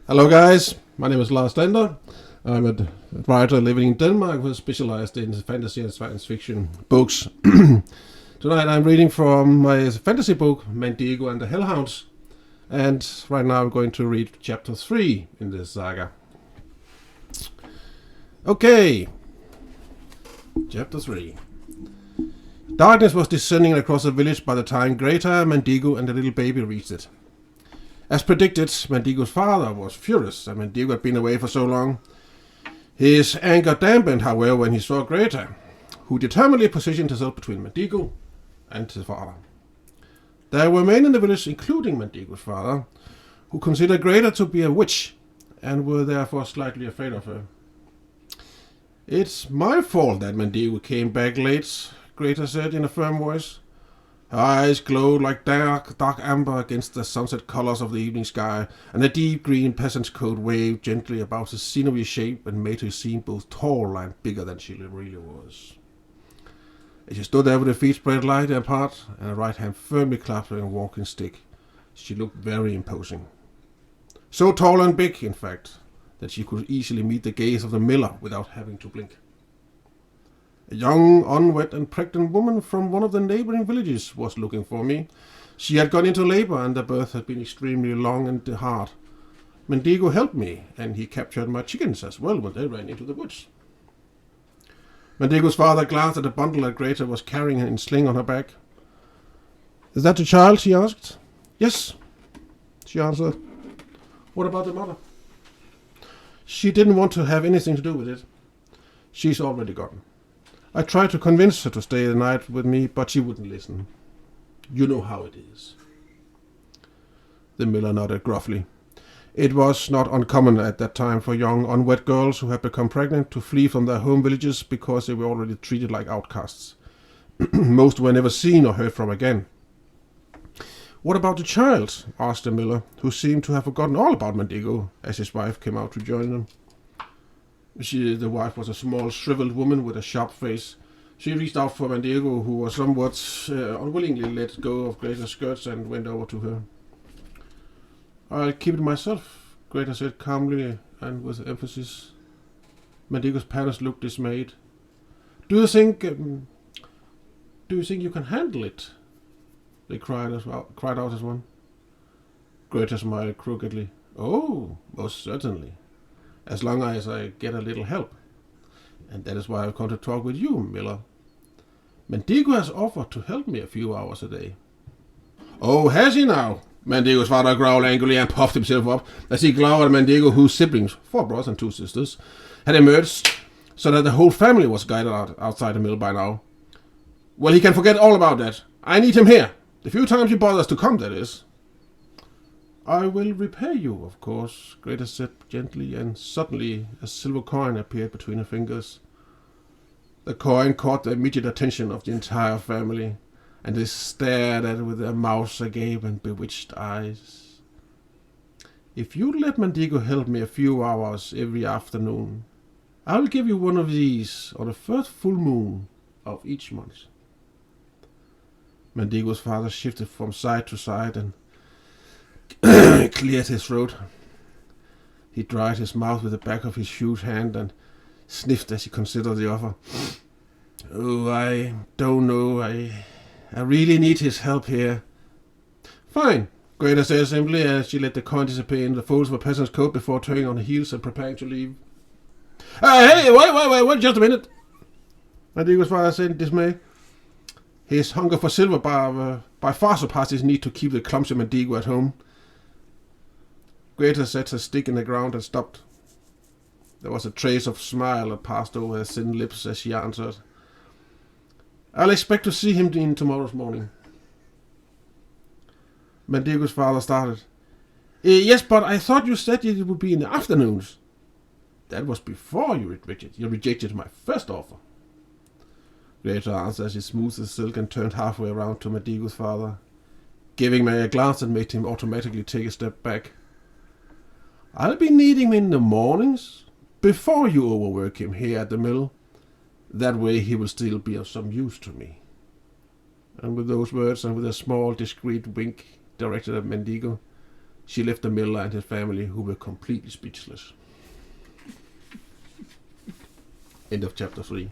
Hello guys, my name is Lars Stender. I'm a writer living in Denmark who is specialized in fantasy and science fiction books. Tonight I'm reading from my fantasy book Mandigo and the Hellhounds, and right now I'm going to read chapter 3 in this saga. Okay, chapter 3. Darkness was descending across the village by the time Greta, Mandigo and the little baby reached it. As predicted, Mandigo's father was furious that Mandigo had been away for so long. His anger dampened, however, when he saw Greta, who determinedly positioned herself between Mandigo and his father. There were men in the village, including Mandigo's father, who considered Greta to be a witch and were therefore slightly afraid of her. "It's my fault that Mandigo came back late," Greta said in a firm voice. Her eyes glowed like dark amber against the sunset colors of the evening sky, and a deep green peasant's coat waved gently about his sinewy shape and made her seem both tall and bigger than she really was. As she stood there with her feet spread lightly apart and her right hand firmly clasping a walking stick, she looked very imposing. So tall and big, in fact, that she could easily meet the gaze of the miller without having to blink. A young, unwed and pregnant woman from one of the neighboring villages was looking for me. She had gone into labor and the birth had been extremely long and hard. Mandigo helped me, and he captured my chickens as well when they ran into the woods. Mandigo's father glanced at the bundle that Greta was carrying in sling on her back. "Is that the child?" she asked. "Yes," she answered. "What about the mother?" "She didn't want to have anything to do with it. She's already gone. I tried to convince her to stay the night with me, but she wouldn't listen. You know how it is." The miller nodded gruffly. It was not uncommon at that time for young, unwed girls who had become pregnant to flee from their home villages because they were already treated like outcasts. Most were never seen or heard from again. "What about the child?" asked the miller, who seemed to have forgotten all about Mandigo as his wife came out to join them. The wife was a small, shriveled woman with a sharp face. She reached out for Mandigo, who was somewhat unwillingly let go of Greta's skirts and went over to her. "I'll keep it myself," Greta said calmly and with emphasis. Mandigo's parents looked dismayed. Do you think you can handle it?" they cried out as one. Greta smiled crookedly. "Oh, most certainly. As long as I get a little help. And that is why I've come to talk with you, miller. Mandigo has offered to help me a few hours a day." "Oh, has he now?" Mandigo's father growled angrily and puffed himself up as he glowered at Mandigo, whose siblings, 4 brothers and 2 sisters, had emerged so that the whole family was gathered outside the mill by now. "Well, he can forget all about that. I need him here. The few times he bothers to come, that is." "I will repay you, of course," Greta said gently, and suddenly a silver coin appeared between her fingers. The coin caught the immediate attention of the entire family, and they stared at it with their mouths agape and bewitched eyes. "If you let Mandigo help me a few hours every afternoon, I will give you one of these on the first full moon of each month." Mandigo's father shifted from side to side and cleared his throat. He dried his mouth with the back of his huge hand and sniffed as he considered the offer. "Oh, I don't know. I really need his help here." "Fine," Greta said simply as she let the coin disappear in the folds of a peasant's coat before turning on her heels and preparing to leave. Hey, wait, just a minute," Mandigo's father said in dismay. His hunger for silver by far surpassed his need to keep the clumsy Mandigo at home. Greta set her stick in the ground and stopped. There was a trace of smile that passed over her thin lips as she answered, "I'll expect to see him in tomorrow's morning." Mandigo's father started. "Yes, but I thought you said it would be in the afternoons." "That was before you rejected my first offer," Greta answered as she smoothed the silk and turned halfway around to Mandigo's father, giving me a glance that made him automatically take a step back. "I'll be needing him in the mornings, before you overwork him here at the mill. That way he will still be of some use to me." And with those words and with a small, discreet wink directed at Mandigo, she left the miller and his family, who were completely speechless. End of chapter 3.